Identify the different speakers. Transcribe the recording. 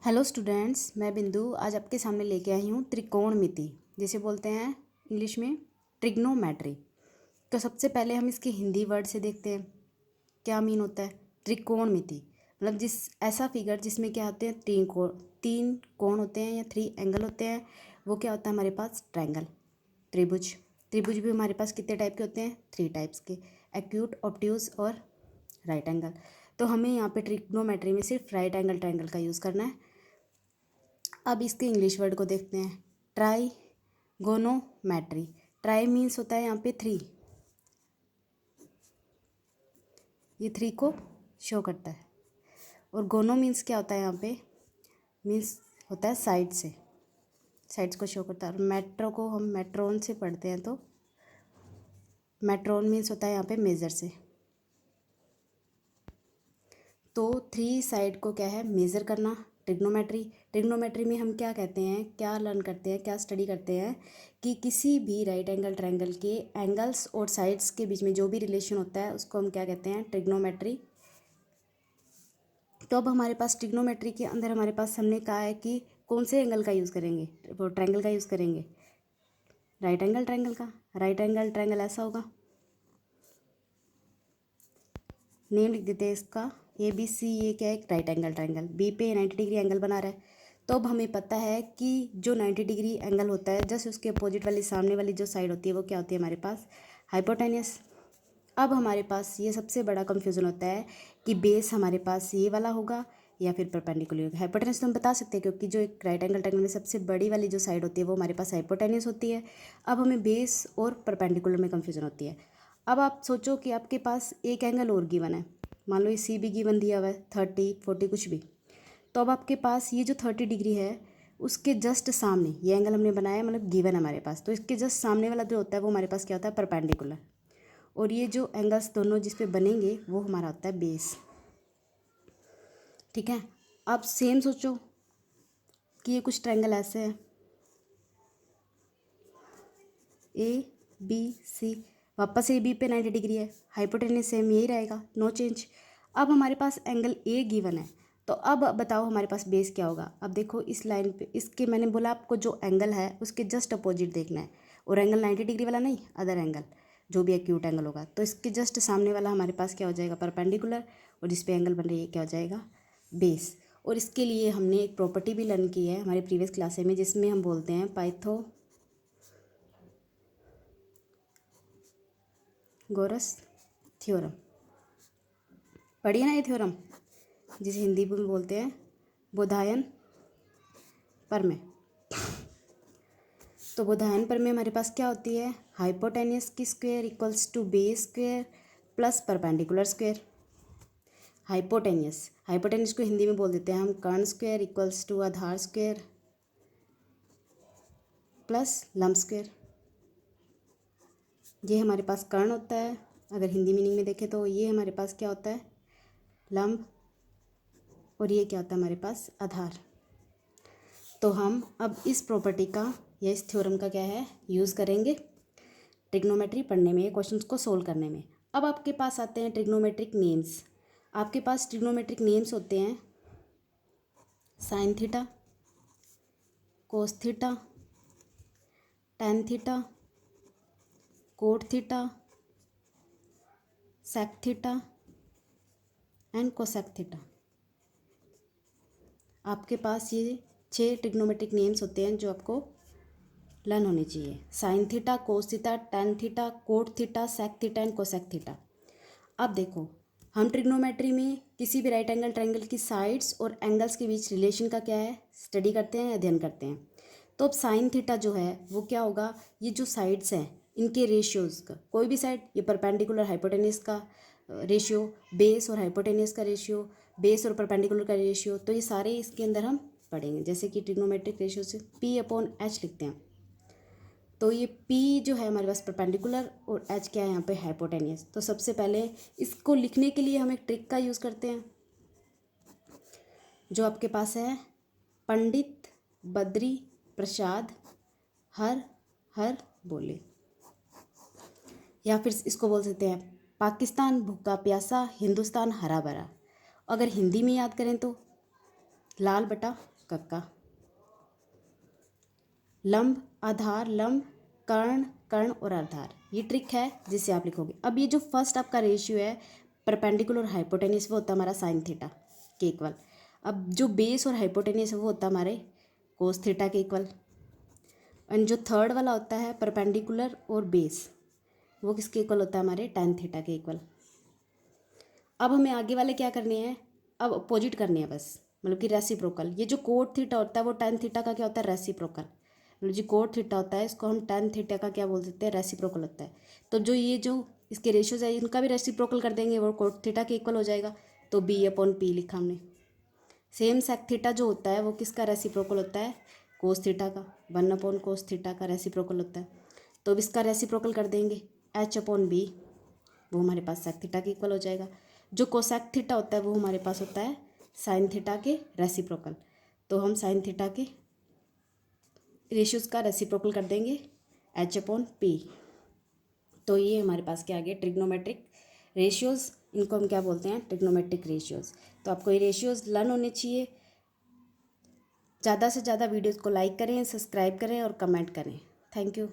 Speaker 1: Hello students, मैं बिंदु आज आपके सामने लेके आई हूँ त्रिकोणमिति, जिसे बोलते हैं इंग्लिश में ट्रिग्नोमेट्री। तो सबसे पहले हम इसके हिंदी वर्ड से देखते हैं क्या मीन होता है। त्रिकोणमिति मतलब जिस ऐसा फिगर जिसमें क्या होते हैं, तीन कोण होते हैं या थ्री एंगल होते हैं, वो क्या होता है हमारे पास, ट्रायंगल, त्रिभुज। त्रिभुज भी हमारे पास कितने टाइप के होते हैं, 3 टाइप्स के, एक्यूट, ऑब्ट्यूज और राइट एंगल। तो हमें यहाँ पे ट्रिग्नोमेट्री में सिर्फ राइट एंगल ट्रायंगल का यूज़ करना है। अब इसके इंग्लिश वर्ड को देखते हैं, ट्राइगोनोमेट्री। ट्राई मीन्स होता है यहाँ पे 3, ये 3 को शो करता है। और गोनो मीन्स क्या होता है यहाँ पे, मीन्स होता है साइड से, साइड्स को शो करता है। और मेट्रो को हम मेट्रोन से पढ़ते हैं, तो मेट्रोन मीन्स होता है यहाँ पे मेजर से। तो 3 साइड को क्या है, मेज़र करना, ट्रिग्नोमेट्री। ट्रिग्नोमेट्री में हम क्या कहते हैं, क्या लर्न करते हैं, क्या स्टडी करते हैं कि किसी भी राइट एंगल ट्रायंगल के एंगल्स और साइड्स के बीच में जो भी रिलेशन होता है उसको हम क्या कहते हैं, ट्रिग्नोमेट्री। तो अब हमारे पास ट्रिग्नोमेट्री के अंदर हमारे पास हमने कहा है कि कौन से एंगल का यूज़ करेंगे, वो ट्रायंगल का यूज़ करेंगे, राइट एंगल ट्रायंगल का। राइट एंगल ट्रायंगल ऐसा होगा, नेम लिख देते हैं इसका, ABC। ये क्या है, एक राइट एंगल ट्रायंगल, बी पे 90 डिग्री एंगल बना रहा है। तो अब हमें पता है कि जो 90 डिग्री एंगल होता है, जस्ट उसके अपोजिट वाली सामने वाली जो साइड होती है वो क्या होती है हमारे पास, हाइपोटेनियस। अब हमारे पास ये सबसे बड़ा कन्फ्यूज़न होता है कि बेस हमारे पास ये वाला होगा या फिर परपेंडिकुलर होगा। हाइपोटेनियस तो हम बता सकते हैं क्योंकि जो एक राइट एंगल ट्रायंगल में सबसे बड़ी वाली जो साइड होती है वो हमारे पास हाइपोटेनियस होती है। अब हमें बेस और परपेंडिकुलर में कन्फ्यूज़न होती है। अब आप सोचो कि आपके पास एक एंगल और गिवन है, मान लो ये सी भी गिवन दिया हुआ है, 30 40 कुछ भी। तो अब आपके पास ये जो 30 डिग्री है उसके जस्ट सामने ये एंगल हमने बनाया है, मतलब गिवन है हमारे पास, तो इसके जस्ट सामने वाला जो होता है वो हमारे पास क्या होता है, परपेंडिकुलर। और ये जो एंगल्स दोनों जिस पे बनेंगे वो हमारा होता है बेस। ठीक है। अब सेम सोचो कि ये कुछ ट्रायंगल ऐसे है, ABC, वापस AB पे 90 डिग्री है, हाइपोटेनस सेम यही रहेगा, नो चेंज। अब हमारे पास एंगल A गिवन है, तो अब बताओ हमारे पास बेस क्या होगा। अब देखो इस लाइन पे, इसके मैंने बोला आपको जो एंगल है उसके जस्ट अपोजिट देखना है, और एंगल 90 डिग्री वाला नहीं, अदर एंगल जो भी एक्यूट एंगल होगा, तो इसके जस्ट सामने वाला हमारे पास क्या हो जाएगा, परपेंडिकुलर, और जिस पे एंगल बन रही है क्या हो जाएगा, बेस। और इसके लिए हमने एक प्रॉपर्टी भी लर्न की है हमारे प्रीवियस क्लासे में, जिसमें हम बोलते हैं पाइथागोरस थ्योरम। पढ़िए ना ये थ्योरम, जिसे हिंदी में बोलते हैं बोधायन प्रमेय। तो बोधायन प्रमेय हमारे पास क्या होती है, हाइपोटेनियस की square equals to base square plus perpendicular square. Hypotenuse, hypotenuse को हिंदी में बोल देते हैं हम कर्ण स्क्वायर इक्वल्स टू आधार स्क्वायर प्लस लंब स्क्वायर। ये हमारे पास कर्ण होता है, अगर हिंदी मीनिंग में देखें तो ये हमारे पास क्या होता है, लंब, और ये क्या होता है हमारे पास, आधार। तो हम अब इस प्रॉपर्टी का या इस थ्योरम का क्या है, यूज़ करेंगे ट्रिग्नोमेट्री पढ़ने में, क्वेश्चंस को सोल्व करने में। अब आपके पास आते हैं ट्रिग्नोमेट्रिक नेम्स। आपके पास ट्रिग्नोमेट्रिक नेम्स होते हैं sine theta, cos theta, tan theta, cot theta, sec theta and cosec theta. आपके पास ये 6 ट्रिग्नोमेट्रिक नेम्स होते हैं जो आपको लर्न होने चाहिए, sine theta, cos theta, tan theta, cot theta, sec theta and cosec theta. अब देखो, हम ट्रिग्नोमेट्री में किसी भी राइट एंगल ट्रायंगल की साइड्स और एंगल्स के बीच रिलेशन का क्या है, स्टडी करते हैं, अध्ययन करते हैं। तो अब साइन थीटा जो है वो क्या होगा, ये जो साइड्स हैं इनके रेशियोज़ का, कोई भी साइड, ये परपेंडिकुलर हाइपोटेनियस का रेशियो, बेस और हाइपोटेनियस का रेशियो, बेस और परपेंडिकुलर का रेशियो, तो ये सारे इसके अंदर हम पढ़ेंगे। जैसे कि ट्रिग्नोमेट्रिक रेशियो से P/H लिखते हैं, तो ये P जो है हमारे पास परपेंडिकुलर और H क्या है यहाँ पे, हाइपोटेनियस। तो सबसे पहले इसको लिखने के लिए हम एक ट्रिक का यूज़ करते हैं, जो आपके पास है, पंडित बद्री प्रसाद हर हर बोले, या फिर इसको बोल सकते हैं पाकिस्तान भूखा प्यासा, हिंदुस्तान हरा भरा। अगर हिंदी में याद करें तो लाल बटा कक्का, लंब आधार लंब कर्ण कर्ण और आधार, ये ट्रिक है जिससे आप लिखोगे। अब ये जो फर्स्ट आपका रेशियो है परपेंडिकुलर और हाइपोटेनियस, वो होता है हमारा साइन थीटा के इक्वल। अब जो बेस और हाइपोटेनियस है वो होता है हमारे कोस थीटा के इक्वल। एंड जो थर्ड वाला होता है परपेंडिकुलर और बेस, वो किसके इक्वल होता है हमारे टैन थीटा के इक्वल। अब हमें आगे वाले क्या करने हैं, अब अपोजिट करने हैं बस, मतलब कि रेसिप्रोकल। ये जो कोट थीटा होता है वो टैन थीटा का क्या होता है, रेसिप्रोकल। मतलब जो कोट थीटा होता है इसको हम टैन थीटा का क्या बोल सकते हैं, रेसिप्रोकल होता है। तो जो ये जो इसके रेशियोज है इनका भी रेसिप्रोकल कर देंगे, वो कोट थीटा के इक्वल हो जाएगा। तो B/P लिखा हमने। सेम सेक थीटा जो होता है वो किसका रेसिप्रोकल होता है, कोस थीटा का। 1/कोस थीटा का रेसिप्रोकल होता है। तो अब इसका रेसिप्रोकल कर देंगे, H/B, वो हमारे पास सेक थीटा के इक्वल हो जाएगा। जो कोसेक थीटा होता है वो हमारे पास होता है साइन थीटा के रेसिप्रोकल। तो हम साइन थीटा के रेशियोज का रेसिप्रोकल कर देंगे H/P। तो ये हमारे पास क्या आ गया, ट्रिग्नोमेट्रिक रेशियोज। इनको हम क्या बोलते हैं, ट्रिग्नोमेट्रिक रेशियोज। तो आपको ये रेशियोज लर्न होने चाहिए। ज़्यादा से ज़्यादा वीडियोज़ को लाइक करें, सब्सक्राइब करें और कमेंट करें। Thank you.